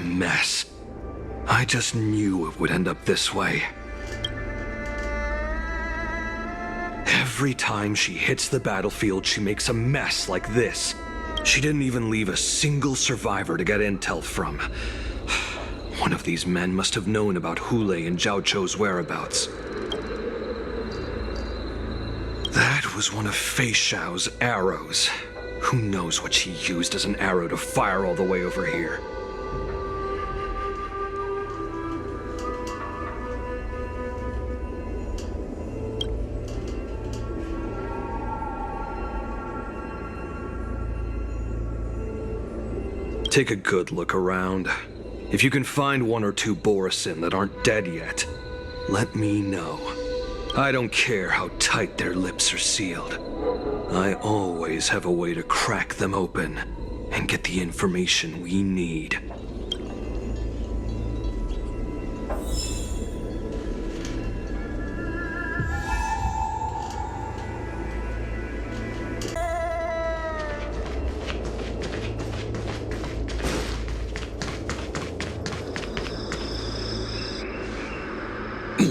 mess. I just knew it would end up this way. Every time she hits the battlefield, she makes a mess like this. She didn't even leave a single survivor to get intel from. One of these men must have known about Hule and Zhao Chou's whereabouts. That was one of Fei Xiao's arrows. Who knows what she used as an arrow to fire all the way over here? Take a good look around. If you can find one or two Borisin that aren't dead yet, let me know. I don't care how tight their lips are sealed. I always have a way to crack them open and get the information we need.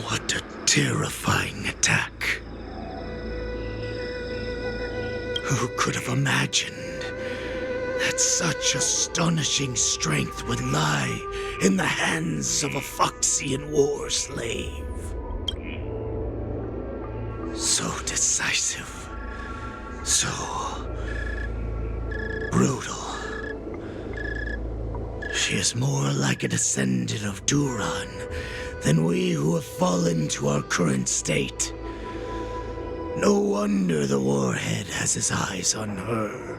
What a terrifying attack. Who could have imagined that such astonishing strength would lie in the hands of a Foxian war slave? So decisive, so brutal. She is more like a descendant of Duran than we who have fallen to our current state. No wonder the warhead has his eyes on her.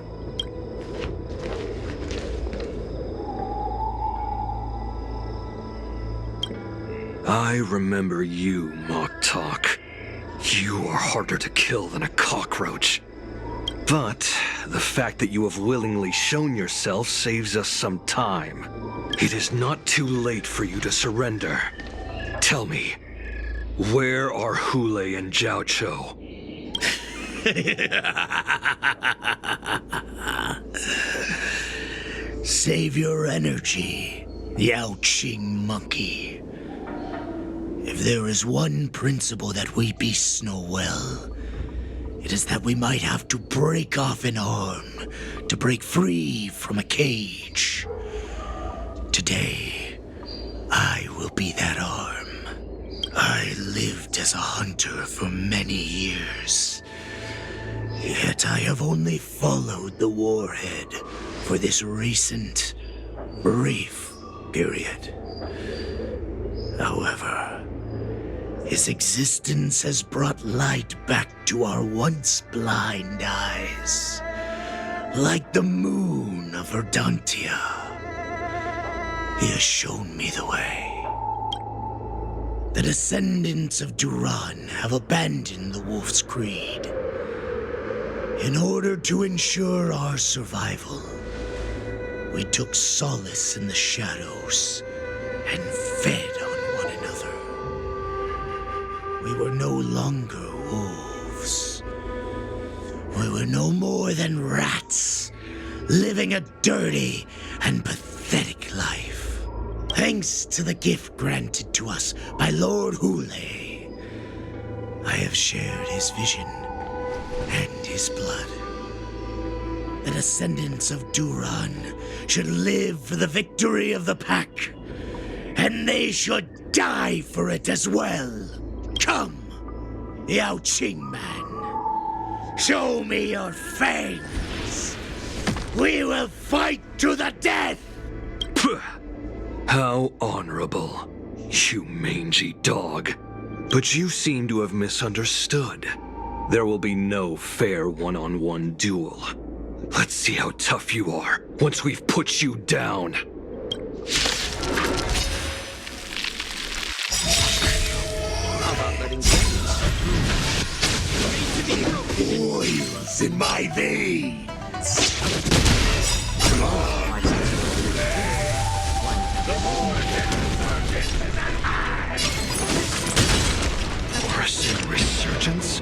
I remember you, Mock Talk. You are harder to kill than a cockroach. But the fact that you have willingly shown yourself saves us some time. It is not too late for you to surrender. Tell me, where are Hule and Zhao Chou? Save your energy, Yao Qing monkey. If there is one principle that we beasts know well, it is that we might have to break off an arm to break free from a cage. Today, I will be that arm. I lived as a hunter for many years, yet I have only followed the warhead for this recent, brief period. However, his existence has brought light back to our once blind eyes, like the moon of Verdantia. He has shown me the way. The descendants of Duran have abandoned the Wolf's Creed. In order to ensure our survival, we took solace in the shadows and fed on one another. We were no longer wolves. We were no more than rats, living a dirty and pathetic life. Thanks to the gift granted to us by Lord Hule, I have shared his vision and his blood. The descendants of Duran should live for the victory of the pack, and they should die for it as well. Come, Yao Qing man, show me your fangs. We will fight to the death! How honorable, you mangy dog. But you seem to have misunderstood. There will be no fair one-on-one duel. Let's see how tough you are once we've put you down. Boils in my veins. Come on. Borisin resurgence?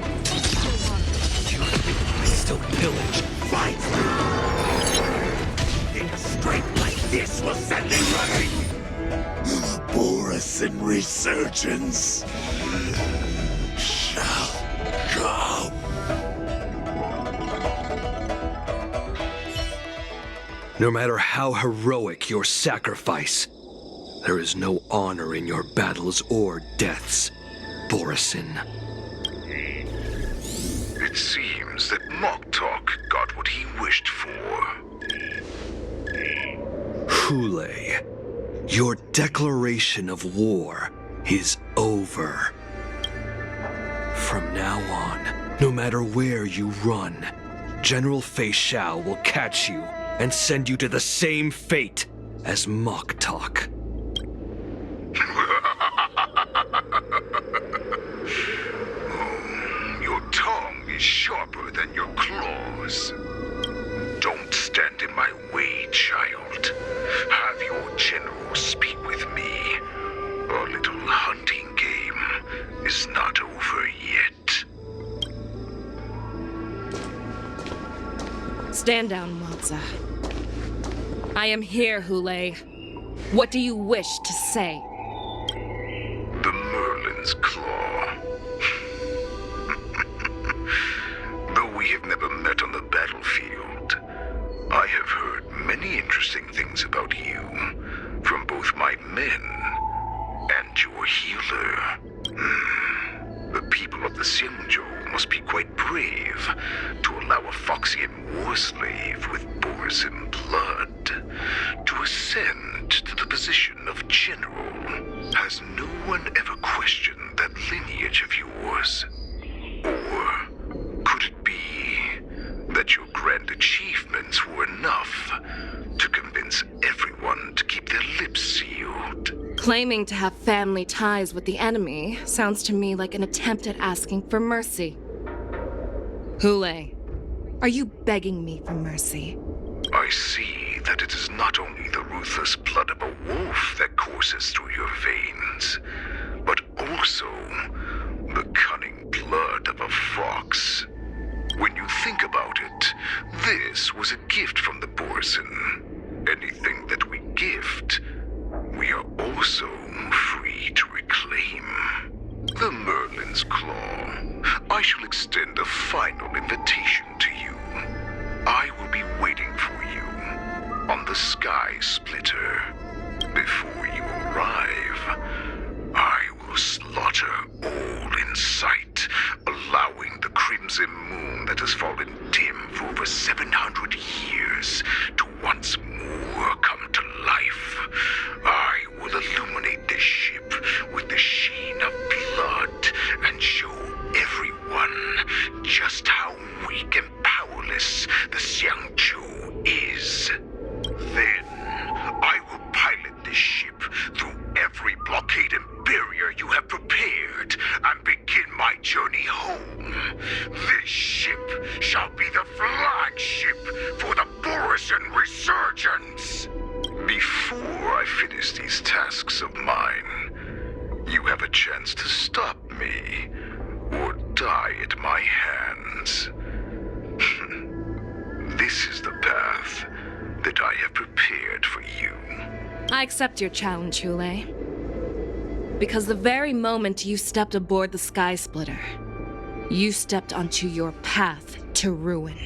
You think I still pillage? Fight! In a strength like this setting right! The Borisin resurgence shall come. No matter how heroic your sacrifice, there is no honor in your battles or deaths, Borisin. It seems that Moktok got what he wished for. Hule, your declaration of war is over. From now on, no matter where you run, General Fei Xiao will catch you and send you to the same fate as Moktok. Your tongue is sharper than your claws. Don't stand in my way, child. Have your general speak with me. Our little hunting game is not over yet. Stand down, Walza. I am here, Hule. What do you wish to say? The Merlin's Claw. Though we have never met on the battlefield, I have heard many interesting things about you from both my men and your healer. The people of the Xinzhou must be quite brave to allow a Foxian war slave with Borisin blood to ascend to the position of general. Has no one ever questioned that lineage of yours? Or could it be that your grand achievements were enough to convince everyone to keep their lips sealed? Claiming to have family ties with the enemy sounds to me like an attempt at asking for mercy. Hule, are you begging me for mercy? I see that it is not only the ruthless blood of a wolf that courses through your veins, but also the cunning blood of a fox. When you think about it, this was a gift from the Borisin. Anything that we gift, we are also free to reclaim. The Merlin's Claw. I shall extend a final invitation to you. I will be waiting for you on the Sky Splitter. Before you arrive, I will slaughter all in sight, allowing the crimson moon that has fallen dim for over 700 years to once more come to life. I will illuminate this ship with the sheen of blood and show everyone just how weak and powerless the Xiangzhou is. Then, I will pilot this ship through every blockade and barrier you have prepared and begin my journey home. This ship shall be the flagship for the Borisin Resurgence. Before I finish these tasks of mine, you have a chance to stop me or die at my hands. This is the path that I have prepared for you. I accept your challenge, Hule. Because the very moment you stepped aboard the Sky Splitter, you stepped onto your path to ruin.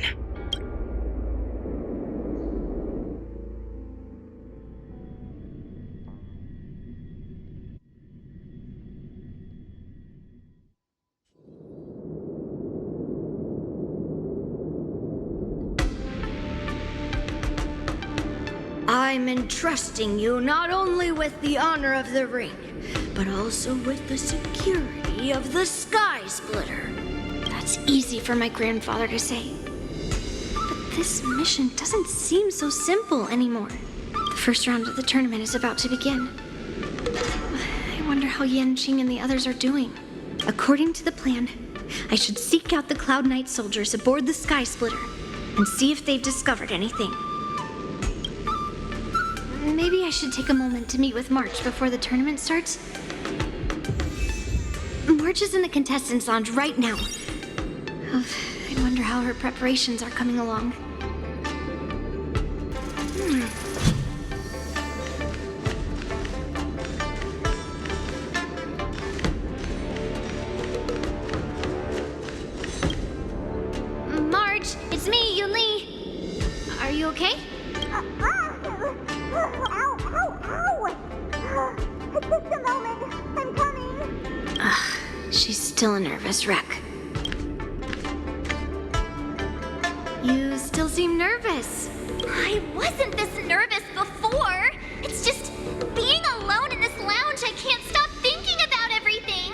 I'm entrusting you not only with the honor of the ring, but also with the security of the Sky Splitter. That's easy for my grandfather to say. But this mission doesn't seem so simple anymore. The first round of the tournament is about to begin. I wonder how Yanqing and the others are doing. According to the plan, I should seek out the Cloud Knight soldiers aboard the Sky Splitter and see if they've discovered anything. Maybe I should take a moment to meet with March before the tournament starts. March is in the contestants' lounge right now. I wonder how her preparations are coming along. you okay? Just a moment. I'm coming. Ugh, she's still a nervous wreck. You still seem nervous. I wasn't this nervous before. It's just being alone in this lounge, I can't stop thinking about everything.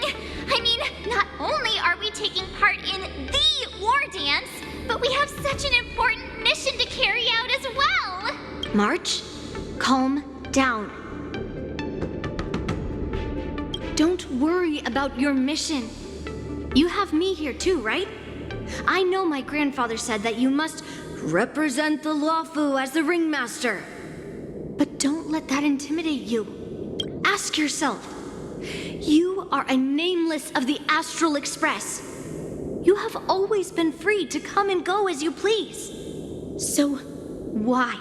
I mean, not only are we taking part in the war dance, but we have such an important mission to carry out as well. March, calm down. Don't worry about your mission. You have me here too, right? I know my grandfather said that you must represent the Luofu as the ringmaster. But don't let that intimidate you. Ask yourself, you are a nameless of the Astral Express. You have always been free to come and go as you please. So why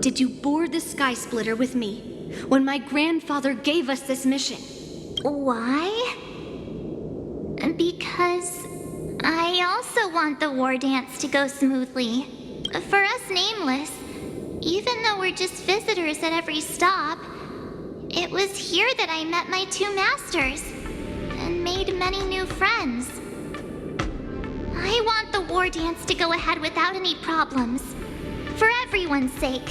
did you board the Sky Splitter with me when my grandfather gave us this mission? Why? Because I also want the war dance to go smoothly. For us nameless, even though we're just visitors at every stop, it was here that I met my two masters and made many new friends. I want the war dance to go ahead without any problems, for everyone's sake.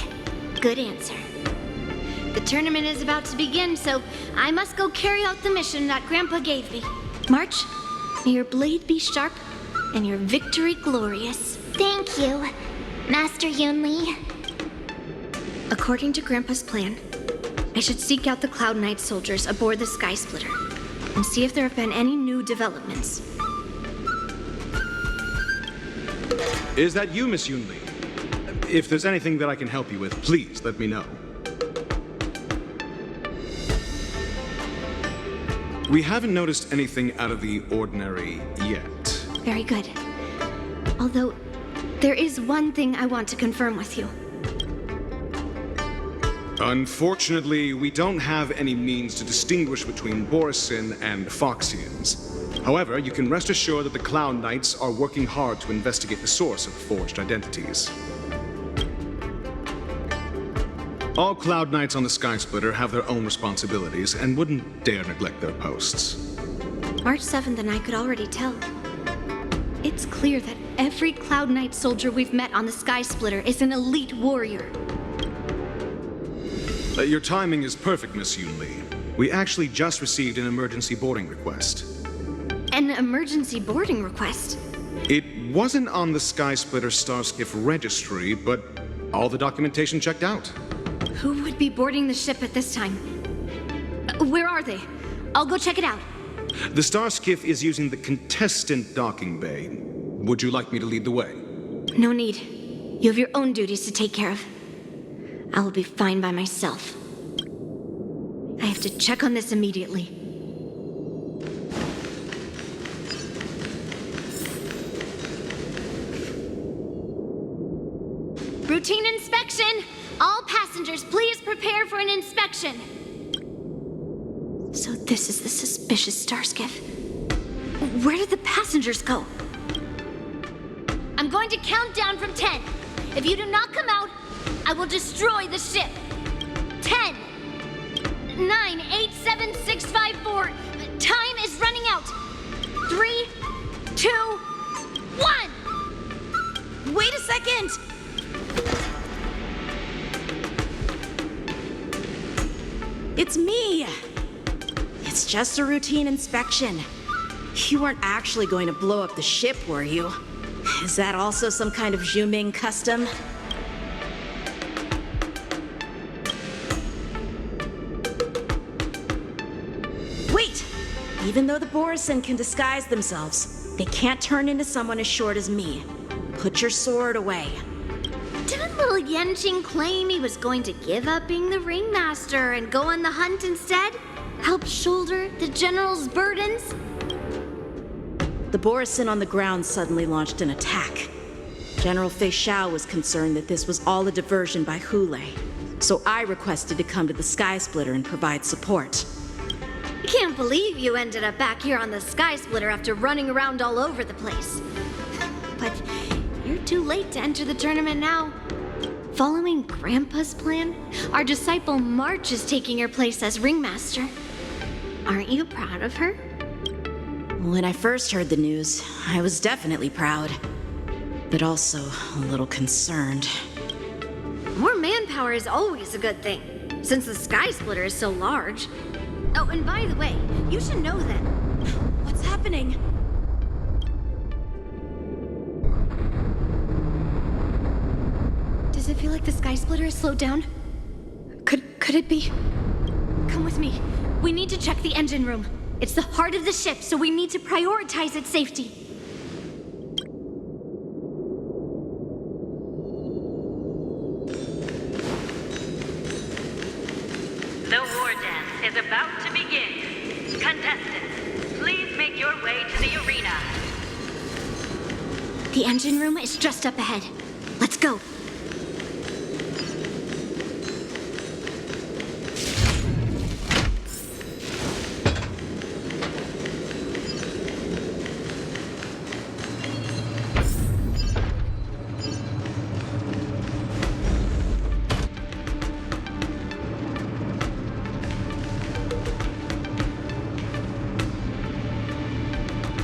Good answer. The tournament is about to begin, so I must go carry out the mission that Grandpa gave me. March, may your blade be sharp and your victory glorious. Thank you, Master Yunli. According to Grandpa's plan, I should seek out the Cloud Knight soldiers aboard the Sky Splitter and see if there have been any new developments. Is that you, Miss Yunli? If there's anything that I can help you with, please let me know. We haven't noticed anything out of the ordinary yet. Very good. Although, there is one thing I want to confirm with you. Unfortunately, we don't have any means to distinguish between Borisin and Foxians. However, you can rest assured that the Cloud Knights are working hard to investigate the source of forged identities. All Cloud Knights on the Sky Splitter have their own responsibilities and wouldn't dare neglect their posts. March 7th and I could already tell. It's clear that every Cloud Knight soldier we've met on the Sky Splitter is an elite warrior. Your timing is perfect, Miss Yunli. We actually just received an emergency boarding request. An emergency boarding request? It wasn't on the Sky Splitter Starskiff registry, but all the documentation checked out. Who would be boarding the ship at this time? Where are they? I'll go check it out. The Starskiff is using the contestant docking bay. Would you like me to lead the way? No need. You have your own duties to take care of. I will be fine by myself. I have to check on this immediately. Routine inspection! All passengers, please prepare for an inspection. So this is the suspicious Starskiff. Where did the passengers go? I'm going to count down from 10. If you do not come out, I will destroy the ship. 10, 9, 8, 7, 6, 5, 4. Time is running out. 3, 2, 1. Wait a second! It's me! It's just a routine inspection. You weren't actually going to blow up the ship, were you? Is that also some kind of Zhuming custom? Wait! Even though the Borisin can disguise themselves, they can't turn into someone as short as me. Put your sword away. Didn't little Yenjing claim he was going to give up being the ringmaster and go on the hunt instead? Help shoulder the general's burdens? The Borisin on the ground suddenly launched an attack. General Fei Xiao was concerned that this was all a diversion by Hule, so I requested to come to the Sky Splitter and provide support. I can't believe you ended up back here on the Sky Splitter after running around all over the place. But you're too late to enter the tournament now. Following Grandpa's plan, our disciple March is taking your place as ringmaster. Aren't you proud of her? When I first heard the news, I was definitely proud, but also a little concerned. More manpower is always a good thing, since the Sky Splitter is so large. Oh, and by the way, you should know that. What's happening? Does it feel like the Sky Splitter is slowed down? Could it be? Come with me. We need to check the engine room. It's the heart of the ship, so we need to prioritize its safety. The war dance is about to begin. Contestants, please make your way to the arena. The engine room is just up ahead. Let's go.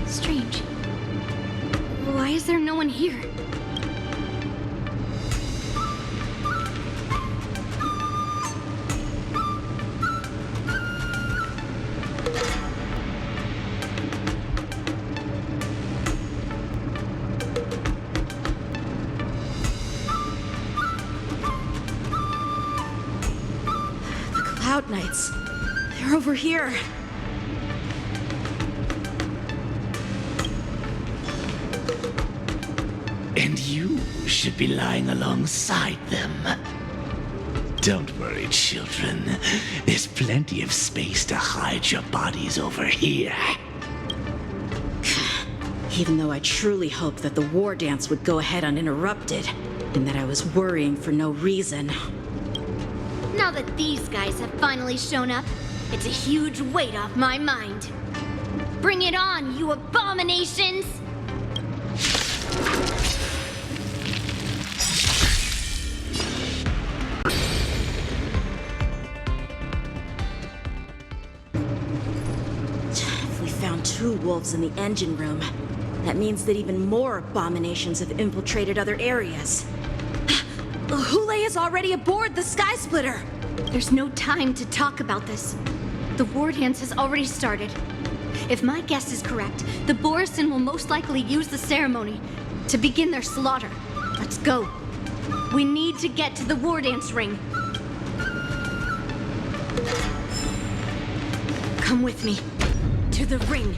Strange. Why is there no one here? The Cloud Knights. They're over here. And you should be lying alongside them. Don't worry, children. There's plenty of space to hide your bodies over here. Even though I truly hoped that the war dance would go ahead uninterrupted, and that I was worrying for no reason. Now that these guys have finally shown up, it's a huge weight off my mind. Bring it on, you abominations! If we found 2 wolves in the engine room, that means that even more abominations have infiltrated other areas. Hule is already aboard the Sky Splitter! There's no time to talk about this. The war dance has already started. If my guess is correct, the Borisin will most likely use the ceremony to begin their slaughter. Let's go. We need to get to the war dance ring. Come with me. To the ring.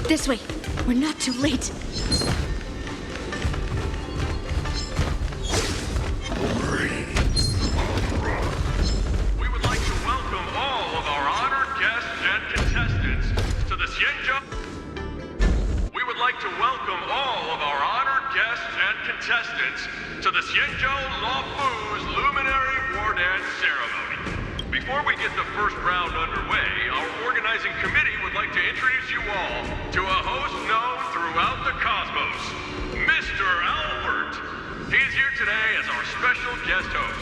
This way. We're not too late. We would like to welcome all of our honored guests and contestants to the Xianzhou. We would like to welcome all of our honored guests and contestants to the Xianzhou Luofu's Luminary War Dance Ceremony. Before we get the first round underway, our organizing committee would like to introduce you all to a host known throughout the cosmos, Mr. Albert. He is here today as our special guest host.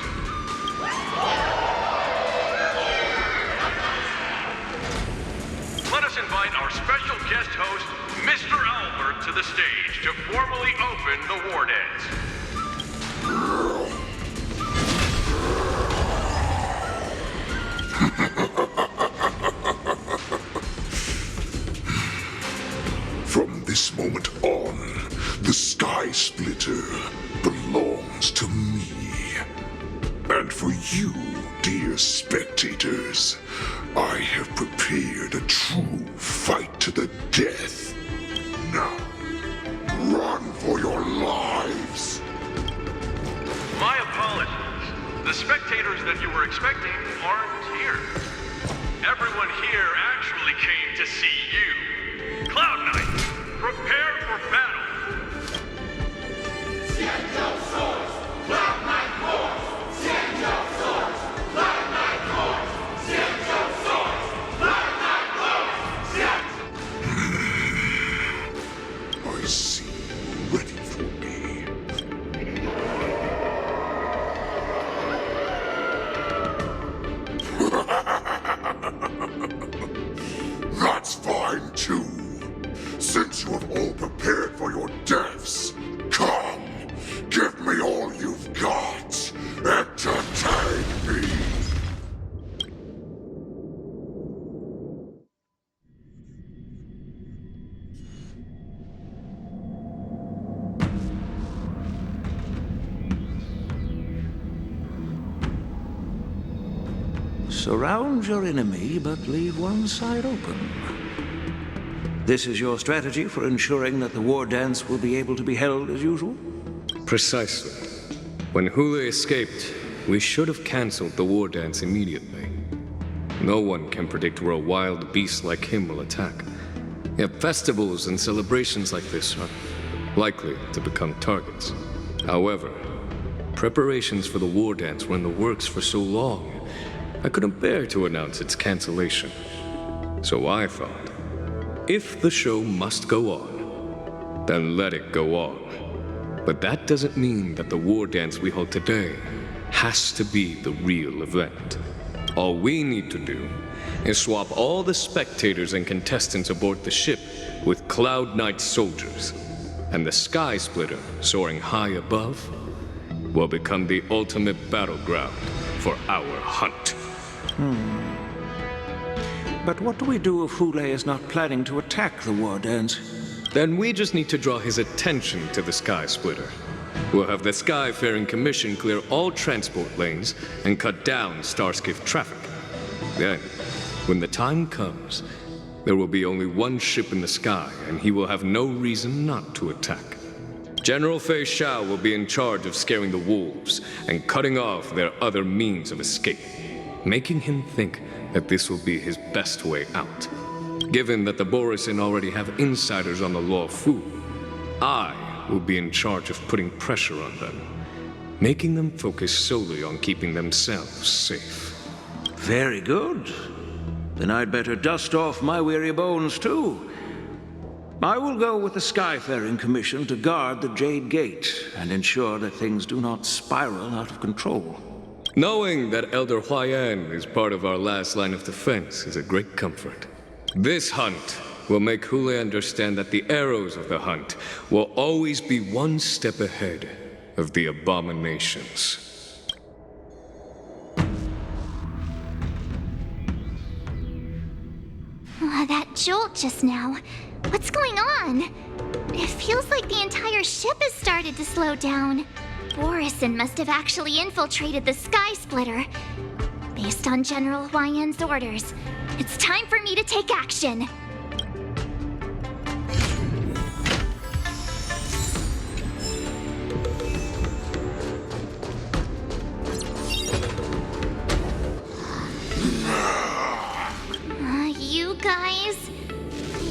Let us invite our special guest host, Mr. Albert, to the stage to formally open the war dance. From this moment on, the Sky Splitter belongs to me. And for you, dear spectators, I have prepared a true fight to the death. Now, run for your lives! My apologies. The spectators that you were expecting aren't here. Everyone here actually came to see you. Cloud Knights, prepare for battle! Xianzhou Source, Cloud Knight War! Surround your enemy, but leave one side open. This is your strategy for ensuring that the war dance will be able to be held as usual? Precisely. When Hule escaped, we should have cancelled the war dance immediately. No one can predict where a wild beast like him will attack. Yet festivals and celebrations like this are likely to become targets. However, preparations for the war dance were in the works for so long, I couldn't bear to announce its cancellation. So I thought, if the show must go on, then let it go on. But that doesn't mean that the war dance we hold today has to be the real event. All we need to do is swap all the spectators and contestants aboard the ship with Cloud Knight soldiers, and the Sky Splitter soaring high above will become the ultimate battleground for our hunt. But what do we do if Hule is not planning to attack the war dance? Then we just need to draw his attention to the Sky Splitter. We'll have the Skyfaring Commission clear all transport lanes and cut down Starskiff traffic. Then, when the time comes, there will be only one ship in the sky, and he will have no reason not to attack. General Fei Xiao will be in charge of scaring the wolves and cutting off their other means of escape, making him think that this will be his best way out. Given that the Borisin already have insiders on the Law Fu, I will be in charge of putting pressure on them, making them focus solely on keeping themselves safe. Very good. Then I'd better dust off my weary bones too. I will go with the Skyfaring Commission to guard the Jade Gate and ensure that things do not spiral out of control. Knowing that Elder Huayan is part of our last line of defense is a great comfort. This hunt will make Hule understand that the arrows of the hunt will always be one step ahead of the abominations. That jolt just now. What's going on? It feels like the entire ship has started to slow down. Borisin must have actually infiltrated the Sky Splitter. Based on General Huayan's orders, it's time for me to take action. You guys,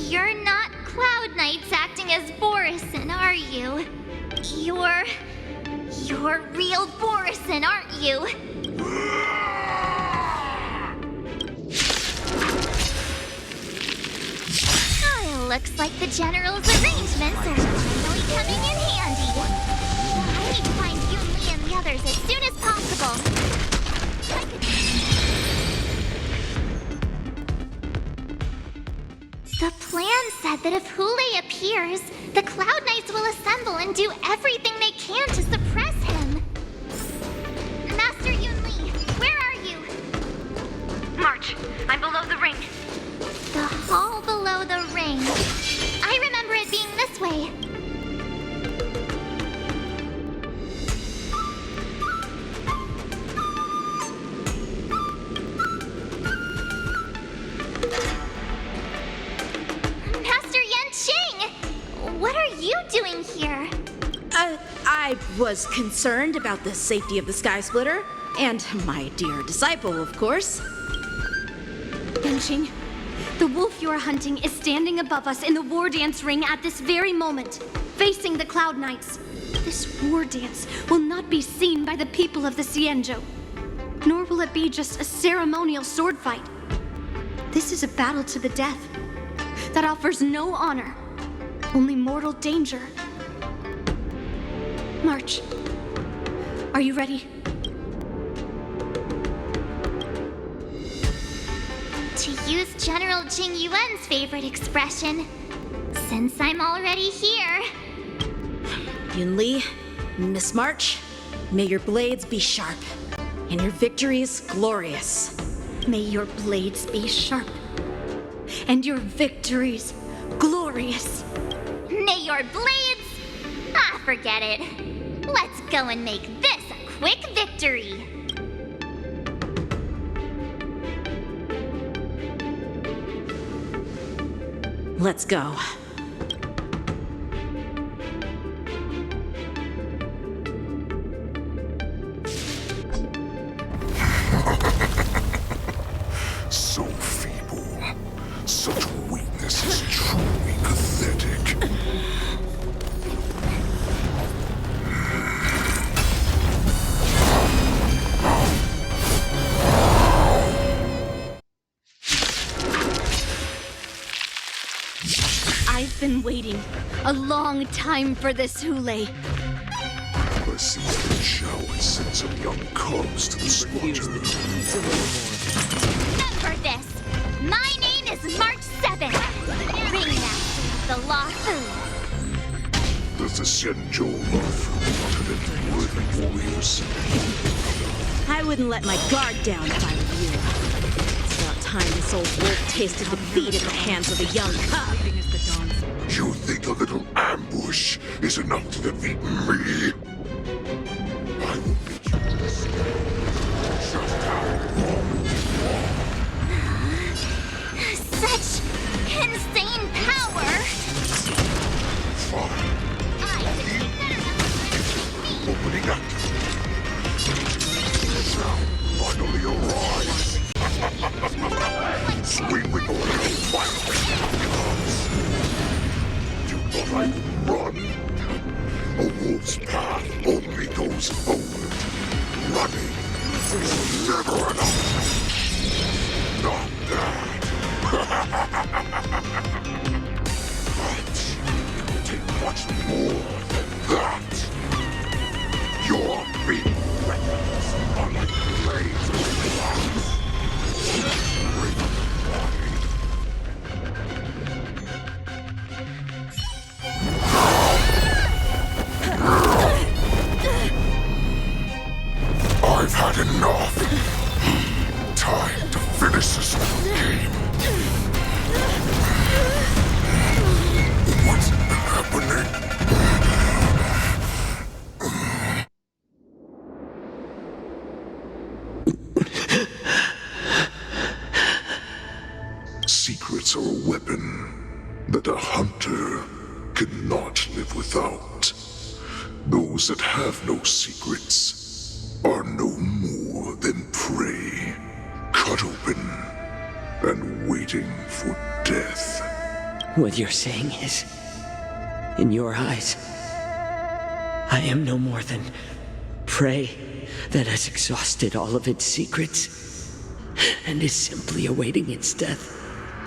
you're not Cloud Knights acting as Borisin, are you? You're real Borisin, aren't you? Oh, it looks like the General's arrangements are finally coming in handy. I need to find Yunli and the others as soon as possible. The plan said that if Hule appears, the Cloud Knights will assemble and do everything they can to suppress him. Master Yunli, where are you? March. I'm below the ring. The hall below the ring. I remember it being this way. What are you doing here? I was concerned about the safety of the Sky Splitter, and my dear disciple, of course. Yanqing, the wolf you are hunting is standing above us in the war dance ring at this very moment, facing the Cloud Knights. This war dance will not be seen by the people of the Xianzhou, nor will it be just a ceremonial sword fight. This is a battle to the death that offers no honor, only mortal danger. March. Are you ready? To use General Jing Yuan's favorite expression, since I'm already here. Yunli, Miss March, may your blades be sharp, and your victories glorious. May your blades be sharp, and your victories glorious. May your blades... Ah, forget it. Let's go and make this a quick victory. Let's go. So feeble. Such weakness is truly pathetic. I've been waiting a long time for this, Hule. I see the Shao sent some young cubs to the slaughter. Remember this! My name is March 7th, Ringmaster of the Lafu. Does the Xianzhou Lafu not have any worthy warriors? I wouldn't let my guard down if I were you. It's about time this old wolf tasted defeat at the hands of a young cub. You think a little ambush is enough to defeat me? I will beat you to the skin. Just how long Such insane power! Fine. I think better not Opening act. Sound finally arrives. Sweeping away violence. You thought I would run? A wolf's path only goes forward. Running is never enough. Not that. But it will take much more than that. Your big weapons are like blades of glass. Bring I've had enough. Time to finish this game. What's happening? Secrets are a weapon that a hunter cannot live without. Those that have no secrets are no more than prey, cut open and waiting for death. What you're saying is, in your eyes, I am no more than prey that has exhausted all of its secrets and is simply awaiting its death.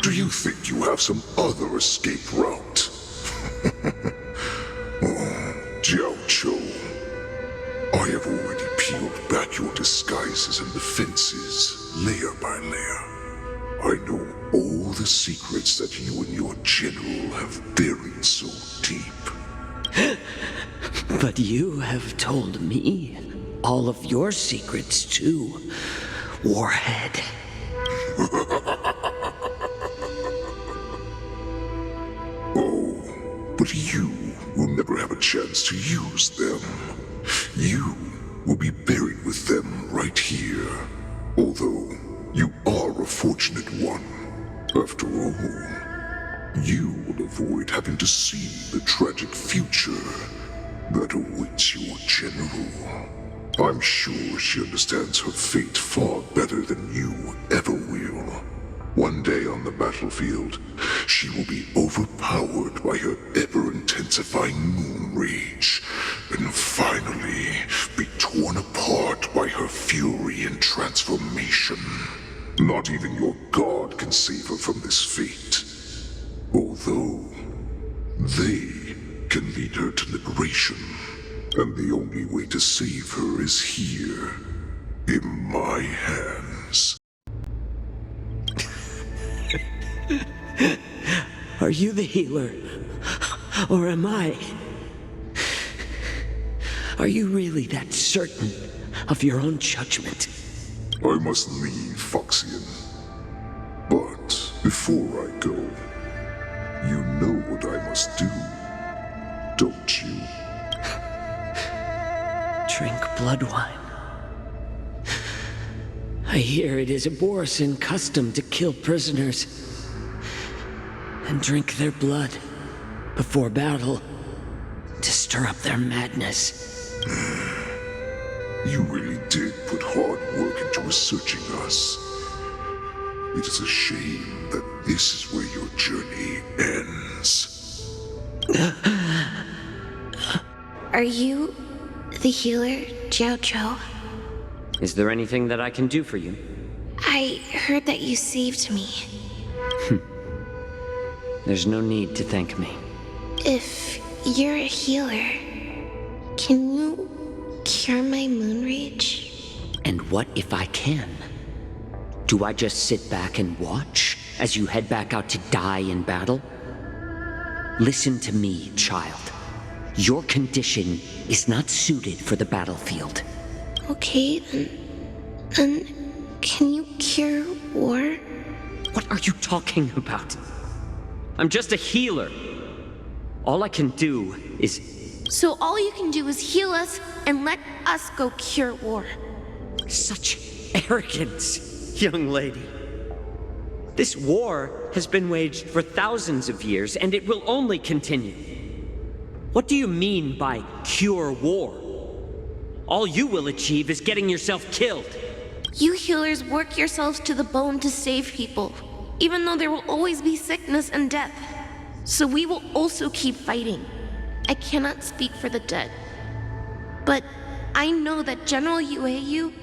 Do you think you have some other escape route? Oh, Jiao Chou, I have already peeled back your disguises and defenses, layer by layer. I know all the secrets that you and your general have buried so deep. But you have told me all of your secrets too, Warhead. Oh, but you will never have a chance to use them. You will be buried with them right here. Although you are a fortunate one. After all, you will avoid having to see the tragic future that awaits your general. I'm sure she understands her fate far better than you ever will. One day on the battlefield, she will be overpowered by her ever-intensifying moon rage, and finally be torn apart by her fury and transformation. Not even your god can save her from this fate. Although, they can lead her to liberation, and the only way to save her is here, in my hands. Are you the healer? Or am I? Are you really that certain of your own judgment? I must leave, Foxian. But before I go, you know what I must do, don't you? Drink blood wine. I hear it is a Borisin custom to kill prisoners and drink their blood before battle to stir up their madness. You really did put hard work into researching us. It is a shame that this is where your journey ends. Are you the healer, Jiao Zhou? Is there anything that I can do for you? I heard that you saved me. There's no need to thank me. If you're a healer, can you cure my moon rage? And what if I can? Do I just sit back and watch as you head back out to die in battle? Listen to me, child. Your condition is not suited for the battlefield. Okay, then can you cure war? What are you talking about? I'm just a healer. All I can do is... So all you can do is heal us and let us go cure war. Such arrogance, young lady. This war has been waged for thousands of years, and it will only continue. What do you mean by cure war? All you will achieve is getting yourself killed. You healers work yourselves to the bone to save people, even though there will always be sickness and death. So we will also keep fighting. I cannot speak for the dead, but I know that General Yueyu,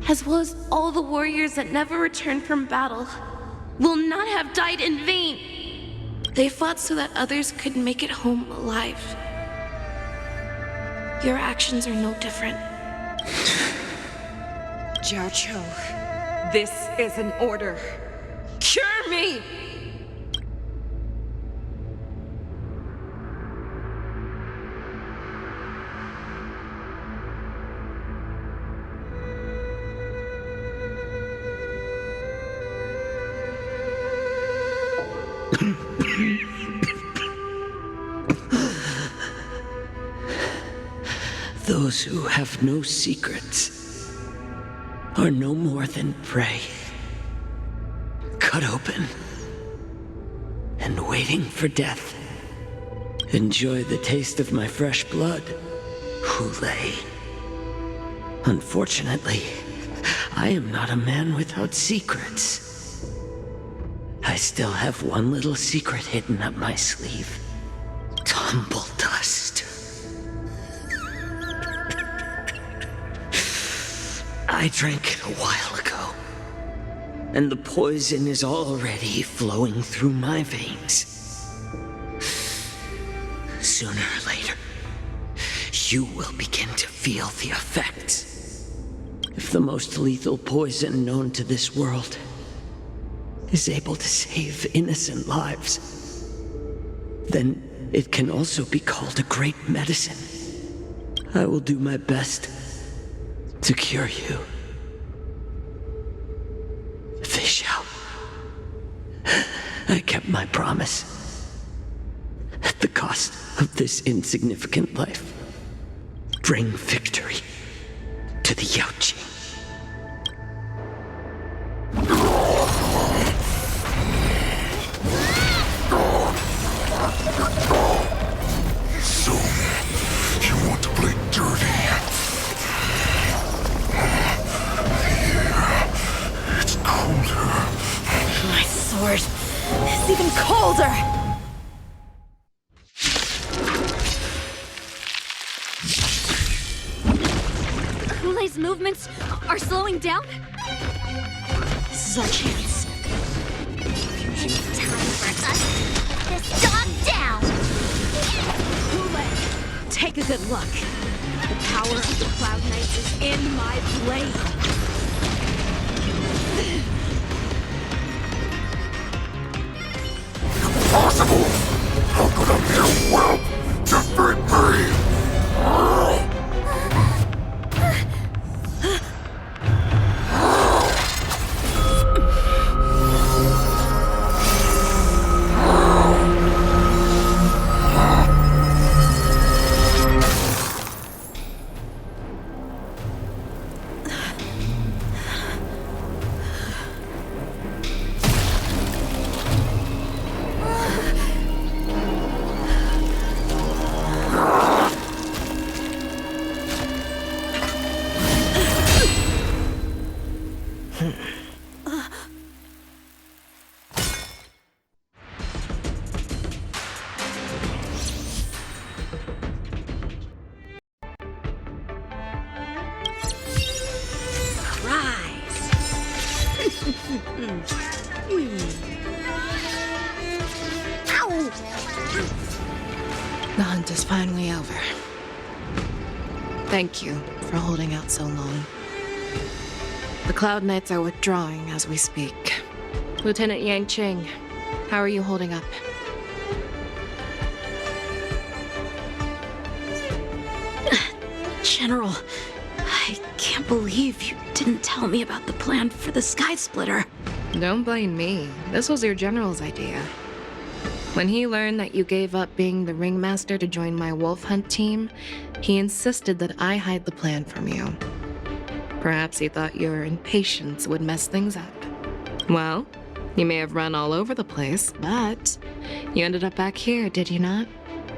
as well as all the warriors that never returned from battle, will not have died in vain. They fought so that others could make it home alive. Your actions are no different. Jiao Zhou, this is an order. Cure me! Those who have no secrets are no more than prey, cut open and waiting for death. Enjoy the taste of my fresh blood, Hule. Unfortunately, I am not a man without secrets. I still have one little secret hidden up my sleeve. Tumble dust. I drank it a while ago, and the poison is already flowing through my veins. Sooner or later, you will begin to feel the effects. If the most lethal poison known to this world is able to save innocent lives, then it can also be called a great medicine. I will do my best to cure you. Fish out. I kept my promise. At the cost of this insignificant life. Bring victory to the Yaoqing. So, you want to play dirty? Here, it's colder. My sword is even colder! Hule's movements are slowing down? This is our chance. Time for us to put this dog down! Hule, take a good look. The power of the Cloud Knights is in my blade. Impossible! How could a mere whelp defeat me? The hunt is finally over. Thank you for holding out so long. The Cloud Knights are withdrawing as we speak. Lieutenant Yang Ching, how are you holding up? General, I can't believe you didn't tell me about the plan for the Sky Splitter. Don't blame me. This was your general's idea. When he learned that you gave up being the ringmaster to join my wolf hunt team, he insisted that I hide the plan from you. Perhaps he thought your impatience would mess things up. Well, you may have run all over the place, but you ended up back here, did you not?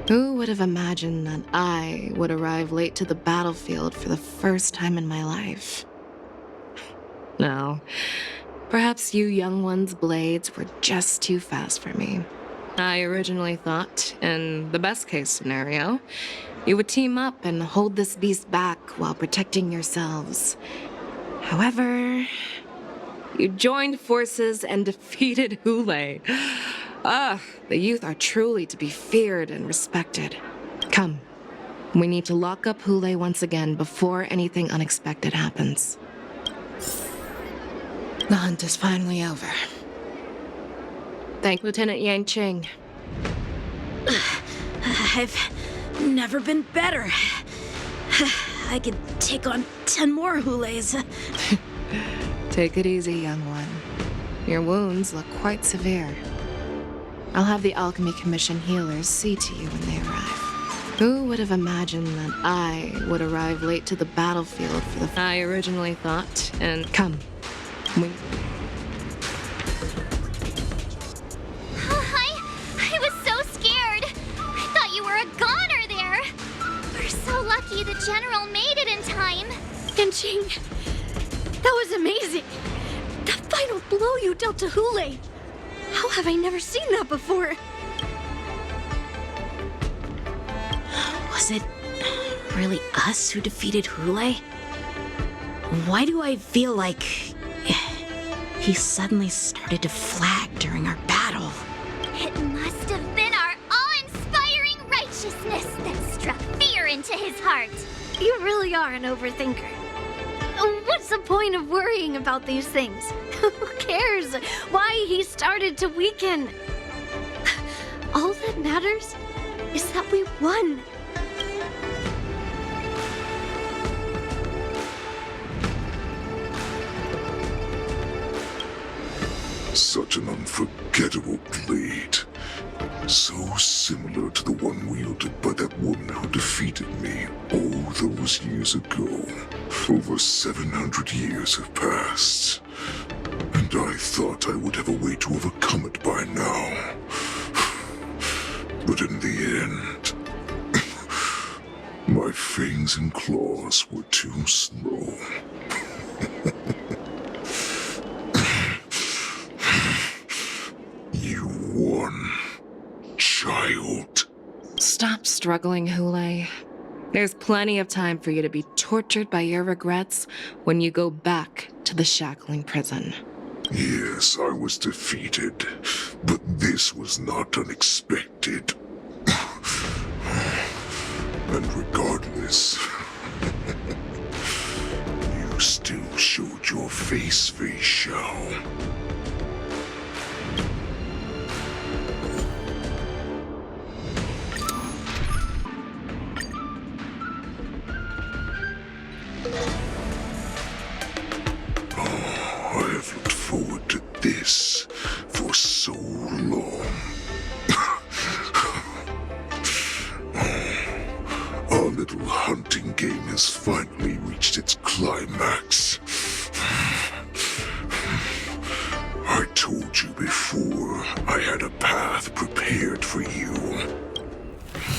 Who would have imagined that I would arrive late to the battlefield for the first time in my life? No, perhaps you young ones' blades were just too fast for me. I originally thought, in the best-case scenario, you would team up and hold this beast back while protecting yourselves. However, you joined forces and defeated Hule. The youth are truly to be feared and respected. Come, we need to lock up Hule once again before anything unexpected happens. The hunt is finally over. Thank Lieutenant Yang Ching. I've never been better. I could take on 10 more Hules. Take it easy, young one. Your wounds look quite severe. I'll have the Alchemy Commission healers see to you when they arrive. Who would have imagined that I would arrive late to the battlefield for the... I originally thought, and come, we... I was so scared. I thought you were a goner there. We're so lucky the general made it in time. Ching, that was amazing. The final blow you dealt to Hule. How have I never seen that before? Was it really us who defeated Hule? Why do I feel like he suddenly started to flag during our battle? It must have been our awe-inspiring righteousness that struck fear into his heart. You really are an overthinker. What's the point of worrying about these things? Who cares why he started to weaken? All that matters is that we won. Such an unforgettable blade. So similar to the one wielded by that woman who defeated me all those years ago. Over 700 years have passed, and I thought I would have a way to overcome it by now. But in the end, my fangs and claws were too slow. You won, child. Stop struggling, Hule. There's plenty of time for you to be tortured by your regrets when you go back to the shackling prison. Yes, I was defeated, but this was not unexpected. And regardless, you still showed your face, Fei Xiao. I have looked forward to this for so long. Our little hunting game has finally reached its climax. I told you before I had a path prepared for you.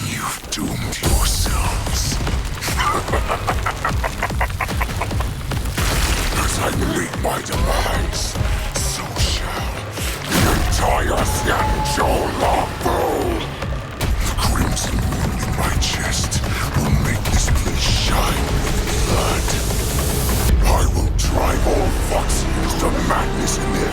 You've doomed yourselves. As I meet my demise, so shall the entire Xianzhou Longbow. The crimson wound in my chest will make this place shine with blood. I will drive all Foxians to madness in their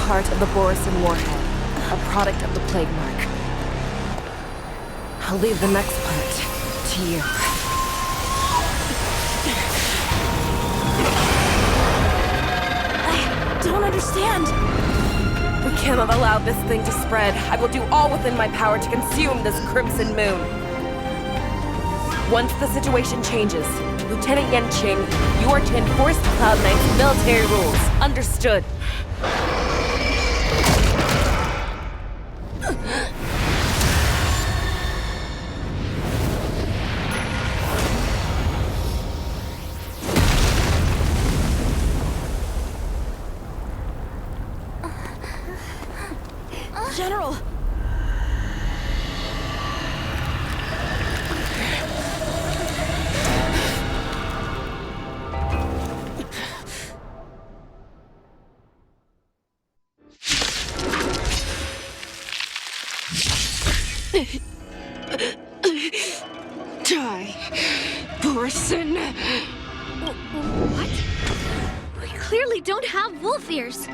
heart of the Borison warhead, a product of the Plague Mark. I'll leave the next part to you. I don't understand. We cannot allow this thing to spread. I will do all within my power to consume this Crimson Moon. Once the situation changes, Lieutenant Yenqing, you are to enforce the Cloud Knight's military rules. Understood. General! Die, Borison. What? We clearly don't have wolf ears.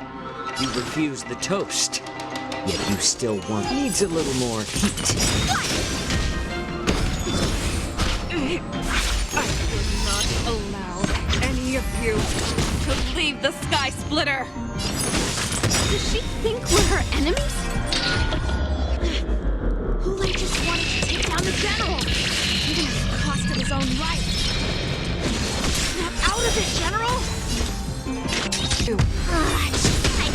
You refuse the toast, yet you still want. Needs a little more heat. I will not allow any of you to leave the Sky Splitter. Does she think we're her enemies? Hule just wanted to take down the general, even at the cost of his own life. Snap out of it, General! I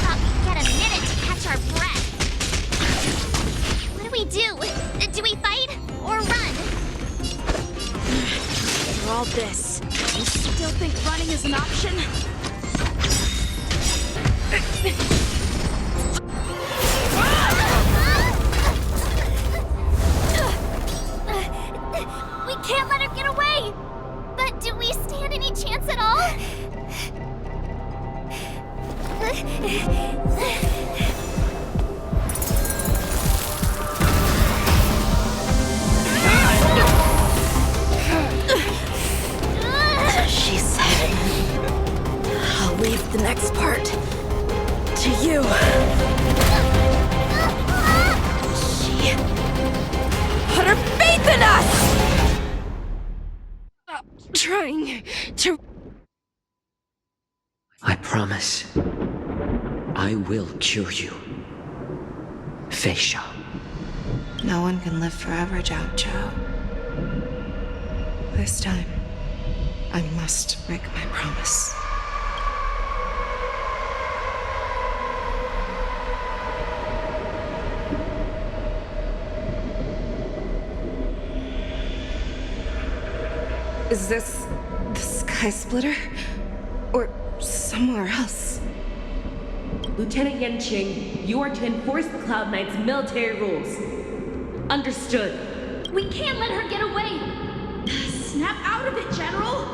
thought we'd get a minute to catch our breath. What do we do? Do we fight or run? For all this, you still think running is an option? We can't let her get away! But do we stand any chance at all? She said, I'll leave the next part to you. She put her faith in us! Stop trying to... I promise. I will cure you. Fei Shao. No one can live forever, Zhao Zhao. This time, I must break my promise. Is this the Sky Splitter? Or somewhere else? Lieutenant Yenqing, you are to enforce the Cloud Knight's military rules. Understood. We can't let her get away! Snap out of it, General!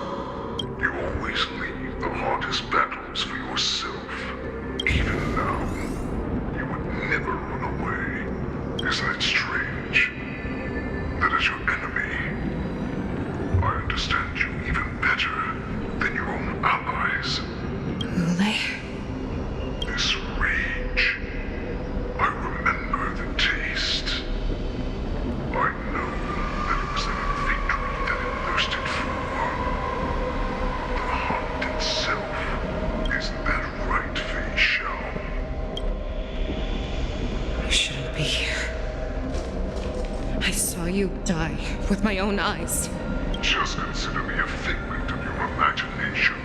You always leave the hardest battles for yourself. Even now, you would never run away. Is that strange? That is your enemy. I understand you even better than your own allies. Hule? This rage, I remember the taste. I know that it was that victory that it thirsted for. The hunt itself, isn't that right, Fei Shao? I shouldn't be here. I saw you die with my own eyes. Just consider me a figment of your imagination.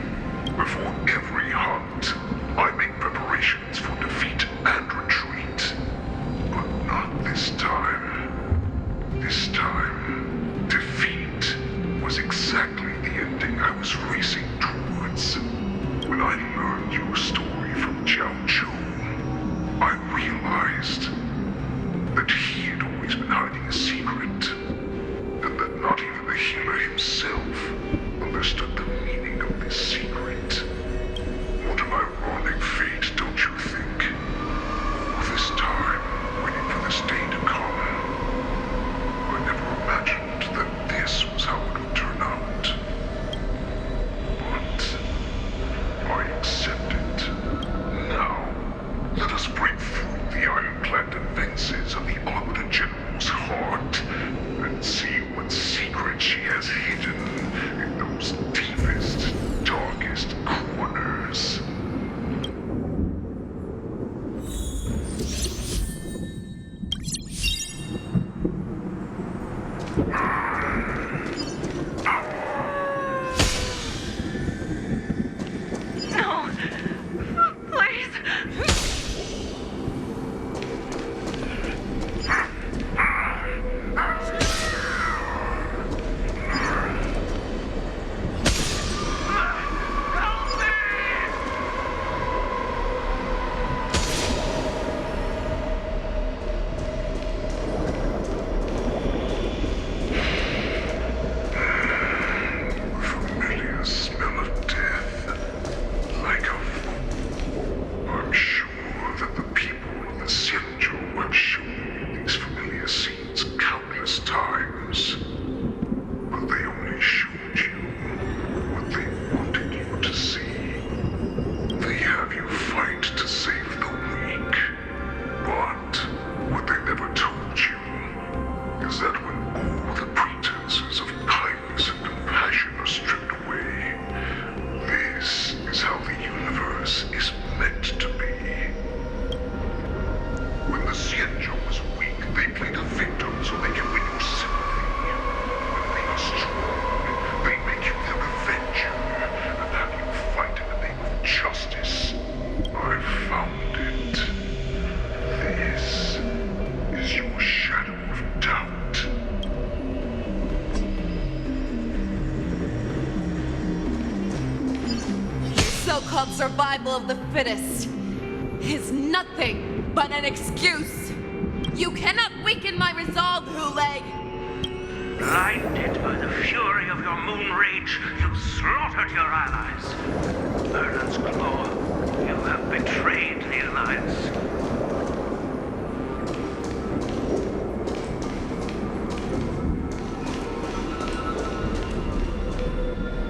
Before every hunt, I make preparations for defeat and retreat. But not this time. This time, defeat was exactly the ending I was racing towards. When I learned your story from Zhao Zhou, I realized that he had always been hiding a secret, and that not even the healer himself understood the meaning of this secret. What an ironic fate, don't you think? All this time, waiting for this day to come. I never No. Please. Familiar smell of death. Like a fool. I'm sure that the people of the Xianzhou have shown me these familiar scenes countless times. But they only showed you what they wanted you to see. They have you fight to save the weak. But what they never told you is that when all the pretenses of kindness and compassion are stripped away, this is how the universe is meant to be. When the Xianzhou was weak, they played a victim so they can win your sympathy. When they are strong, they make you their avenger and have you fight in the name of justice. I found it. This is your shadow of doubt. So-called survival of the fittest is nothing but an excuse. You cannot weaken my resolve, Hule. Blinded by the fury of your moon rage, you slaughtered your allies. Merlin's Claw, you have betrayed the Alliance.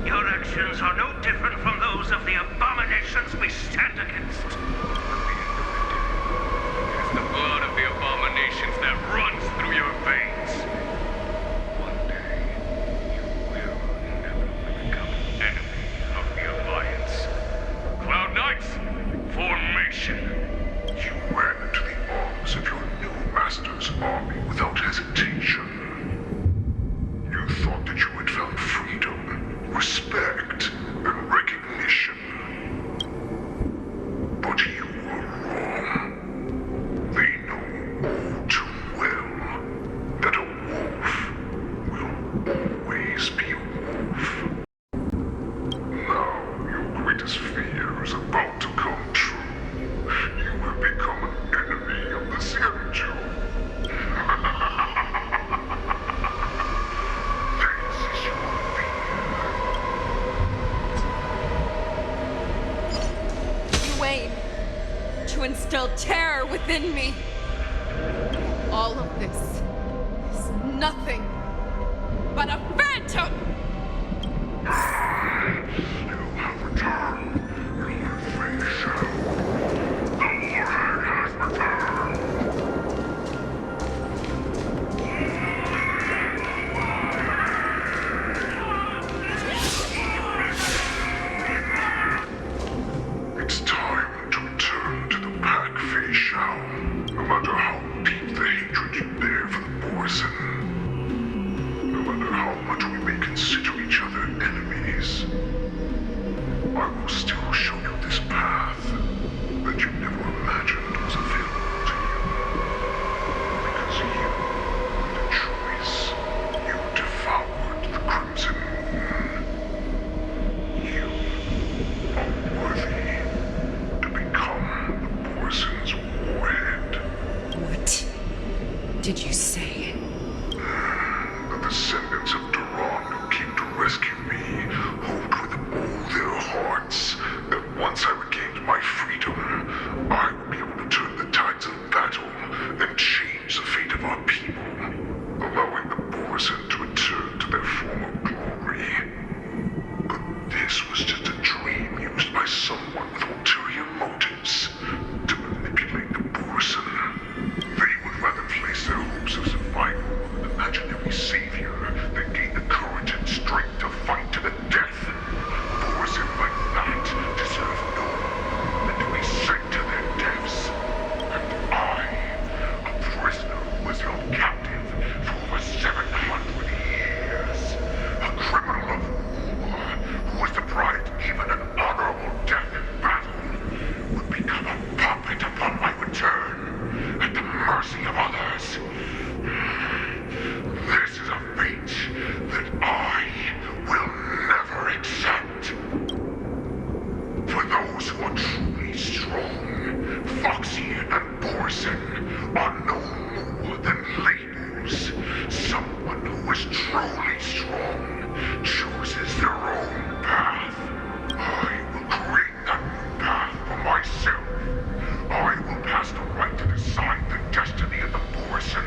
Your actions are no different from those of the abominations we stand against. It is the blood of the abominations that runs through your veins. One day, you will inevitably become an enemy of the Alliance. Cloud Knights, formation! You ran into the arms of your new master's army without hesitation. You thought that you had found freedom, respect, and recognition. But you were wrong. They know all too well that a wolf will always be a wolf. Now your greatest fear is about to come true. You will become an enemy of the Xianzhou. This is your You aim to instill terror within me. All of this is nothing but a phantom! You have returned. Your face shall. The warhead has returned. It's time to return to the pack, Fei Shao. No matter how deep the hatred you bear for the Borson. No matter how much we may consider each other enemies. I will still show you this path that you never imagined was available to you. Because you made a choice. You devoured the Crimson Moon. You are worthy to become the Borson's warhead. What did you say? The descendants of Duran who came to rescue me hoped with all their hearts that once I regained my freedom, I would be able to turn the tides of battle and change the fate of our people, allowing the Borson to return to their former glory. But this was just a dream used by someone with ulterior motives to manipulate the Borson. They would rather place their hopes of survival on an imaginary savior truly strong chooses their own path, I will create that new path for myself. I will pass the right to decide the destiny of the Borson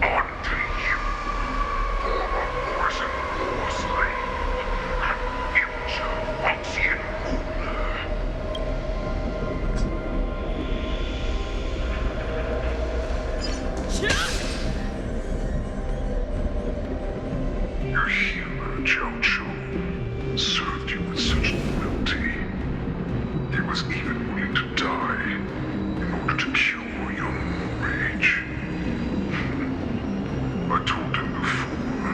on to you, former Borson war slave and future Foxian ruler. Your healer, Jojo, served you with such loyalty. He was even willing to die in order to cure your rage. I told him before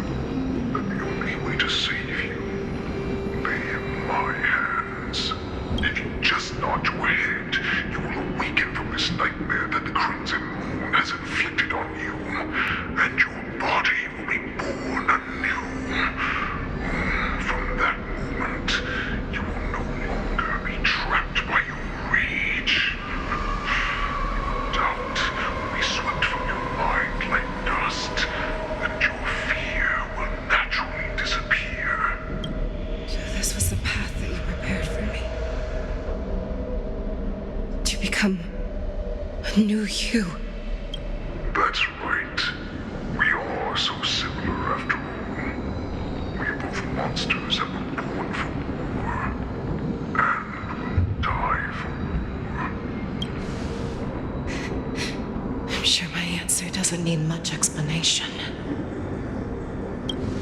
that the only way to save you lay in my hands. If you just nod your head, you will awaken from this nightmare that the Crimson Moon has inflicted on you, and your body will be born anew. From that moment, you will no longer be trapped by your rage. Your doubt will be swept from your mind like dust, and your fear will naturally disappear. So this was the path that you prepared for me. To become a new you. That's right. We are so similar after all. We are both monsters that were born for war, and will die for war. I'm sure my answer doesn't need much explanation.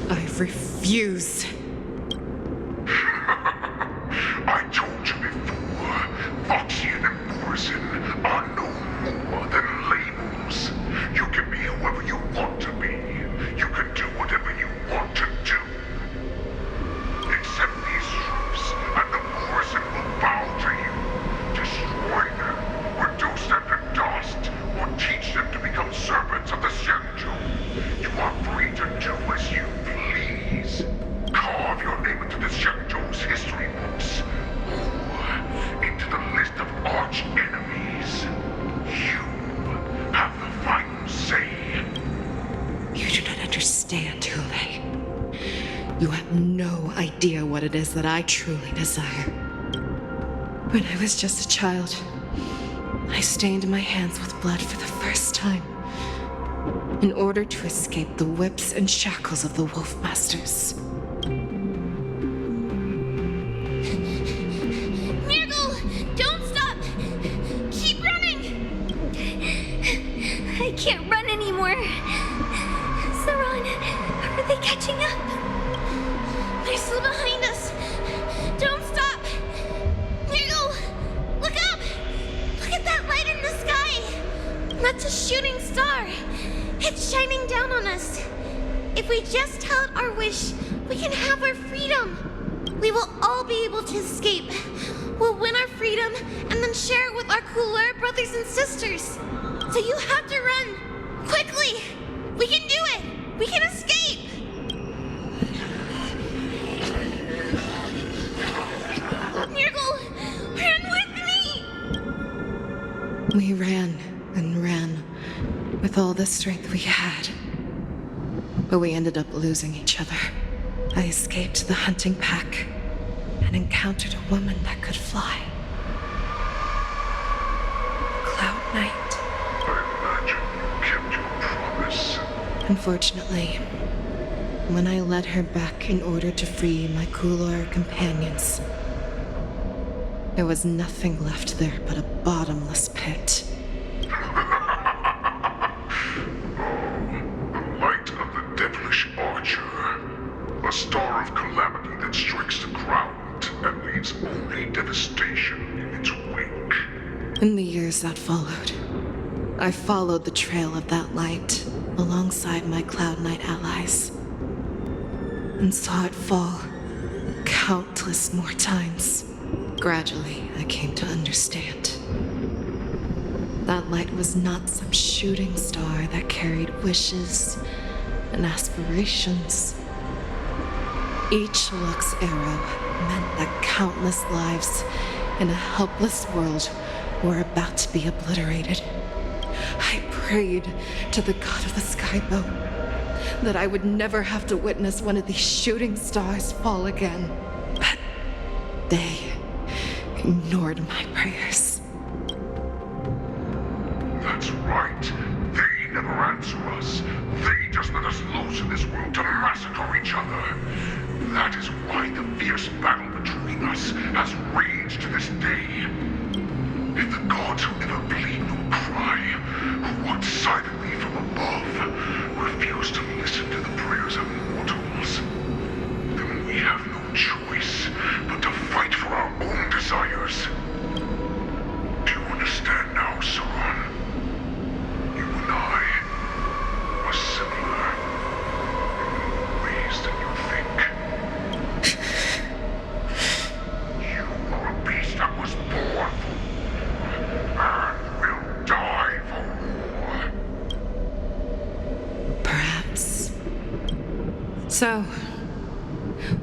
I refuse. I told you before, Foxian and Borson are no more than labels. You can be whoever you want to be. You can do whatever you want to do. Accept these truths, and the Borson will bow to you. Destroy them, reduce them to dust, or teach them to become servants of the Xianzhou. You are free to do as you please. Carve your name into the Xianzhou's history books, or into the list of arch enemies. You have the final say. You do not understand, Hule. You have no idea what it is that I truly desire. When I was just a child, I stained my hands with blood for the first time, in order to escape the whips and shackles of the Wolf Masters. Nurgle, don't stop! Keep running! I can't run anymore. Saran, are they catching up? They're still behind us. Don't stop! Nurgle, look up! Look at that light in the sky! That's a shooting star. It's shining down on us. If we just tell it our wish, we can have our freedom. We will all be able to escape. We'll win our freedom and then share it with our cooler brothers and sisters. So you have to run. Quickly! We can do it! We can escape! Nurgle, run with me! We ran and ran with all the strength we had. But we ended up losing each other. I escaped the hunting pack and encountered a woman that could fly. Cloud Knight. I imagine you kept your promise. Unfortunately, when I led her back in order to free my Kulor companions, there was nothing left there but a bottomless pit. The light of the devilish archer. A star of calamity that strikes the ground and leaves only devastation in its wake. In the years that followed, I followed the trail of that light alongside my Cloud Knight allies, and saw it fall countless more times. Gradually, I came to understand. That light was not some shooting star that carried wishes and aspirations. Each Lux arrow meant that countless lives in a helpless world were about to be obliterated. I prayed to the god of the skybow. that I would never have to witness one of these shooting stars fall again. But they ignored my prayers. That's right. They never answer us. They just let us loose in this world to massacre each other. That is why the fierce battle between us has raged to this day. If the gods who never bleed nor cry, who walk silently from above, refuse to listen to the prayers of mortals, then we have no choice but to fight for our own desires. Do you understand now, Saran? You and I are similar in more ways than you think. You are a beast that was born for war and will die for war. Perhaps. So,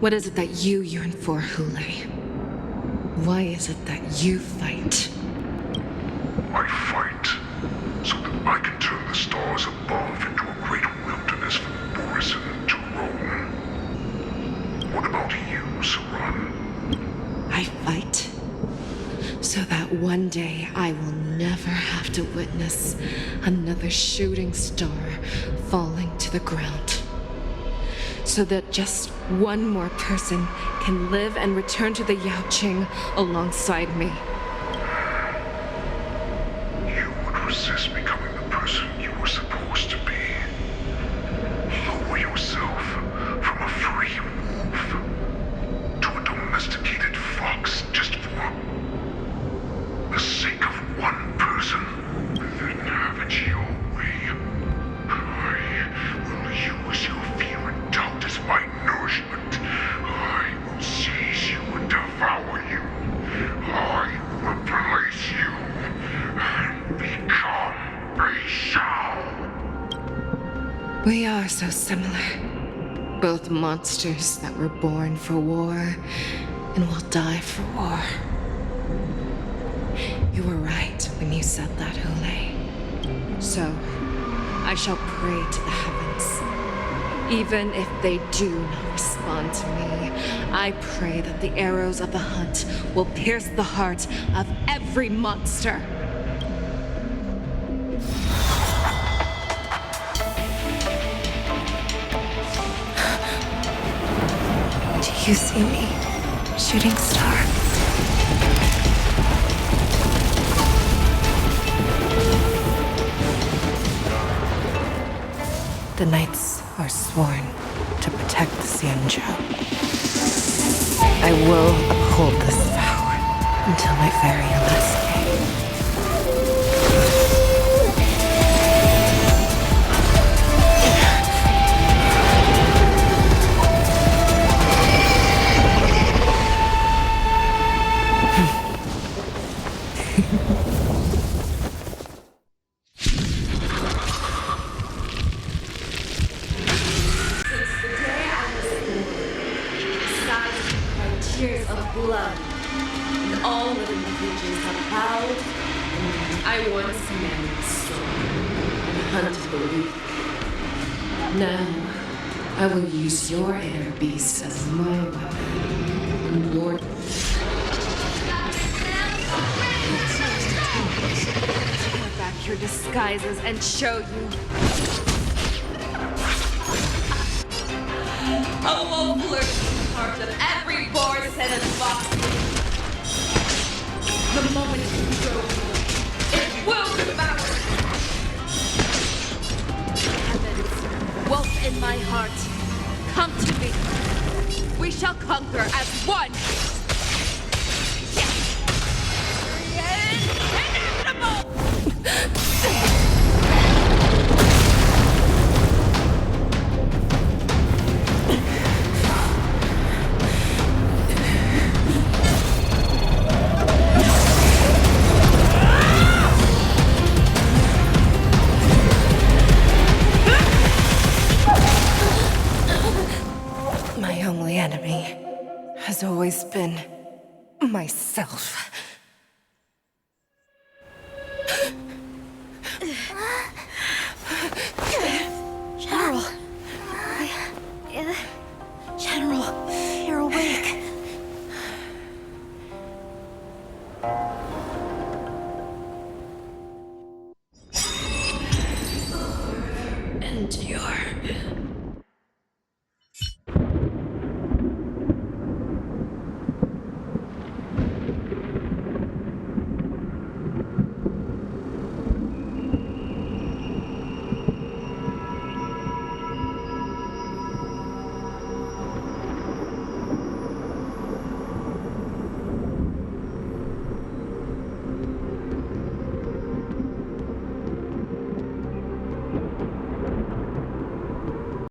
what is it that you yearn for, Hule? Why is it that you fight? I fight so that I can turn the stars above into a great wilderness for Borisin to roam. What about you, Saran? I fight so that one day I will never have to witness another shooting star falling to the ground. So that just one more person can live and return to the Yaoqing alongside me. You would resist becoming the person you were supposed to be. Lower yourself from a free wolf to a domesticated fox just for the sake of one person. Then have it your way. I will use your fear and doubt as my nourishment. I will seize you and devour you. I will replace you and become a Shao. We are so similar. Both monsters that were born for war and will die for war. You were right when you said that, Hule. So, I shall pray to the heavens. Even if they do not respond to me, I pray that the arrows of the hunt will pierce the heart of every monster. Do you see me, shooting star? The knights are sworn to protect the Xianzhou. I will uphold this vow until my very last day. Tears of blood, and all living creatures have bowed. I once commanded the storm and hunted the weak. Now, I will use your inner beast as my weapon. And Lord, tear back your disguises and show you. A wolf lurks in the heart of every Borisin and fox. The moment you go, it will devour. Heavens, wolf in my heart, come to me. We shall conquer as one. My only enemy has always been myself. General, General,